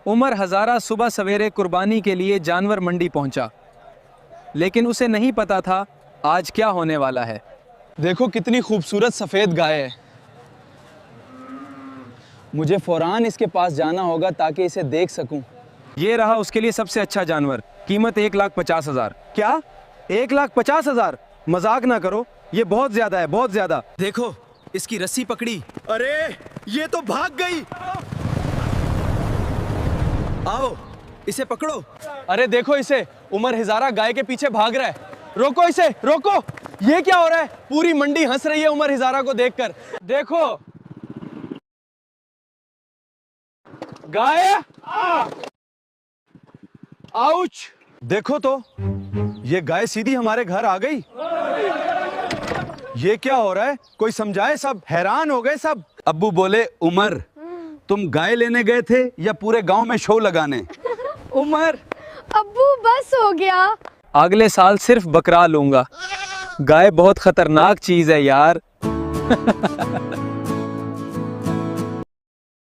उमर हजारा सुबह सवेरे कुर्बानी के लिए जानवर मंडी पहुंचा, लेकिन उसे नहीं पता था आज क्या होने वाला है। देखो कितनी खूबसूरत सफ़ेद गाय है। मुझे फौरान इसके पास जाना होगा ताकि इसे देख सकूं। ये रहा उसके लिए सबसे अच्छा जानवर, कीमत 1,50,000। क्या 1,50,000? मजाक ना करो, ये बहुत ज्यादा है, बहुत ज्यादा। देखो इसकी रस्सी पकड़ी। अरे ये तो भाग गई। आओ इसे पकड़ो। अरे देखो इसे, उमर हजारा गाय के पीछे भाग रहा है। रोको इसे, रोको। ये क्या हो रहा है? पूरी मंडी हंस रही है उमर हजारा को देखकर। देखो गाय। आउच। देखो तो ये गाय सीधी हमारे घर आ गई। ये क्या हो रहा है? कोई समझाए, सब हैरान हो गए सब। अब्बू बोले, उमर तुम गाय लेने गए थे या पूरे गांव में शो लगाने? उमर। अब्बू बस हो गया, अगले साल सिर्फ बकरा लूंगा। गाय बहुत खतरनाक चीज है यार।